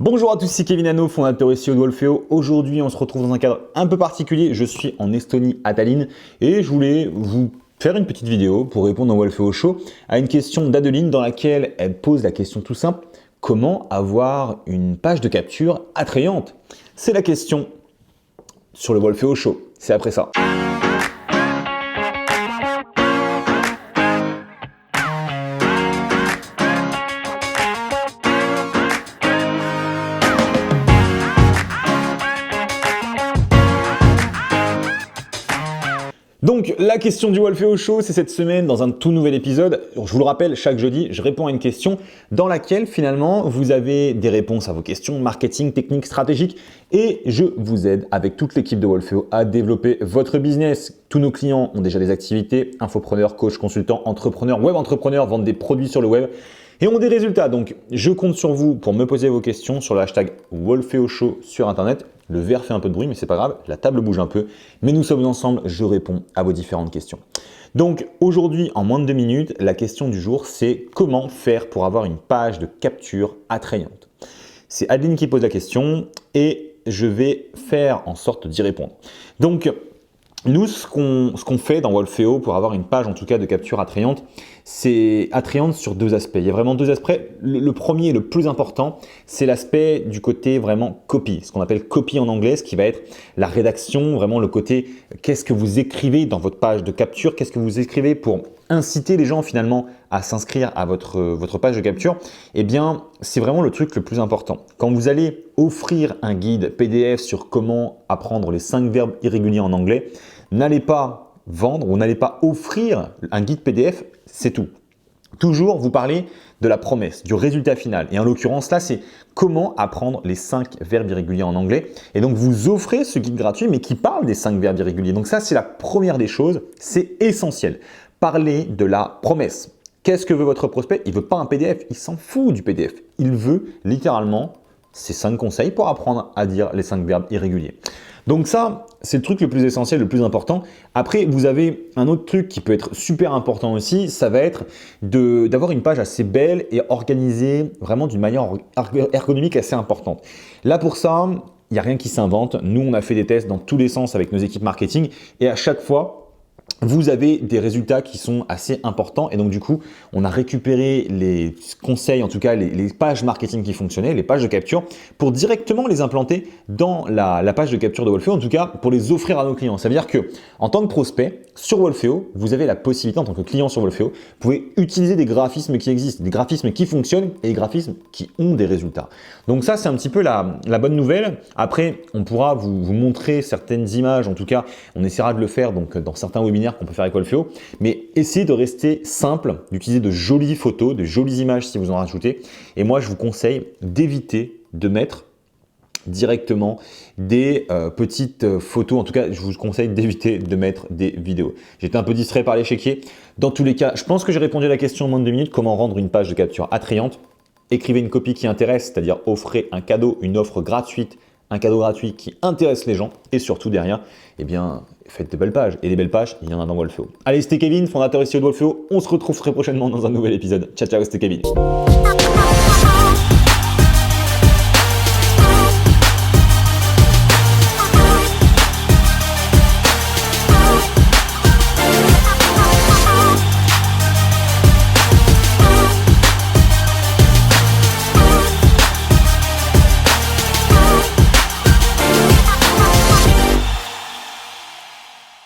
Bonjour à tous, c'est Kevin Hano, fondateur et CEO de Wolfeo. Aujourd'hui, on se retrouve dans un cadre un peu particulier. Je suis en Estonie, à Tallinn, et je voulais vous faire une petite vidéo pour répondre dans Wolfeo Show à une question d'Adeline dans laquelle elle pose la question tout simple: comment avoir une page de capture attrayante? C'est la question sur le Wolfeo Show. C'est après ça. Donc la question du Wolfeo Show, c'est cette semaine dans un tout nouvel épisode. Je vous le rappelle, chaque jeudi, je réponds à une question dans laquelle finalement vous avez des réponses à vos questions marketing, technique, stratégique, et je vous aide avec toute l'équipe de Wolfeo à développer votre business. Tous nos clients ont déjà des activités, infopreneurs, coach, consultants, entrepreneurs, web entrepreneurs, vendent des produits sur le web et ont des résultats. Donc je compte sur vous pour me poser vos questions sur le hashtag Wolfeo Show sur internet. Le verre fait un peu de bruit, mais c'est pas grave, la table bouge un peu, mais nous sommes ensemble, je réponds à vos différentes questions. Donc aujourd'hui, en moins de 2 minutes, la question du jour, c'est comment faire pour avoir une page de capture attrayante. C'est Adeline qui pose la question et je vais faire en sorte d'y répondre. Donc nous, ce qu'on fait dans Wolfeo pour avoir une page en tout cas de capture attrayante, c'est attrayante sur deux aspects. Il y a vraiment deux aspects. Le premier et le plus important, c'est l'aspect du côté vraiment copy, ce qu'on appelle copy en anglais, ce qui va être la rédaction, vraiment le côté qu'est-ce que vous écrivez dans votre page de capture, qu'est-ce que vous écrivez pour inciter les gens finalement à s'inscrire à votre page de capture. Eh bien, c'est vraiment le truc le plus important. Quand vous allez offrir un guide PDF sur comment apprendre les 5 verbes irréguliers en anglais, n'allez pas vendre ou n'allez pas offrir un guide PDF, c'est tout. Toujours vous parlez de la promesse, du résultat final. Et en l'occurrence, là, c'est comment apprendre les 5 verbes irréguliers en anglais. Et donc, vous offrez ce guide gratuit, mais qui parle des 5 verbes irréguliers. Donc ça, c'est la première des choses. C'est essentiel. Parlez de la promesse. Qu'est-ce que veut votre prospect? Il ne veut pas un PDF, il s'en fout du PDF. Il veut littéralement ces 5 conseils pour apprendre à dire les 5 verbes irréguliers. Donc ça, c'est le truc le plus essentiel, le plus important. Après, vous avez un autre truc qui peut être super important aussi, ça va être d'avoir une page assez belle et organisée vraiment d'une manière ergonomique assez importante. Là pour ça, il n'y a rien qui s'invente. Nous, on a fait des tests dans tous les sens avec nos équipes marketing et à chaque fois, vous avez des résultats qui sont assez importants et donc du coup, on a récupéré les conseils, en tout cas les pages marketing qui fonctionnaient, les pages de capture, pour directement les implanter dans la page de capture de Wolfeo, en tout cas pour les offrir à nos clients. Ça veut dire que en tant que prospect, sur Wolfeo, vous avez la possibilité, en tant que client sur Wolfeo, vous pouvez utiliser des graphismes qui existent, des graphismes qui fonctionnent et des graphismes qui ont des résultats. Donc ça, c'est un petit peu la bonne nouvelle. Après, on pourra vous montrer certaines images, en tout cas, on essaiera de le faire donc, dans certains webinaires qu'on peut faire avec Wolfeo, mais essayez de rester simple, d'utiliser de jolies photos, de jolies images si vous en rajoutez. Et moi, je vous conseille d'éviter de mettre directement des petites photos. En tout cas, je vous conseille d'éviter de mettre des vidéos. J'étais un peu distrait par l'échiquier. Dans tous les cas, je pense que j'ai répondu à la question en moins de 2 minutes. Comment rendre une page de capture attrayante? Écrivez une copie qui intéresse, c'est-à-dire offrez un cadeau, une offre gratuite, un cadeau gratuit qui intéresse les gens et surtout derrière, eh bien, faites de belles pages. Et des belles pages, il y en a dans Wolfeo. Allez, c'était Kevin, fondateur et CEO de Wolfeo. On se retrouve très prochainement dans un nouvel épisode. Ciao, ciao, c'était Kevin.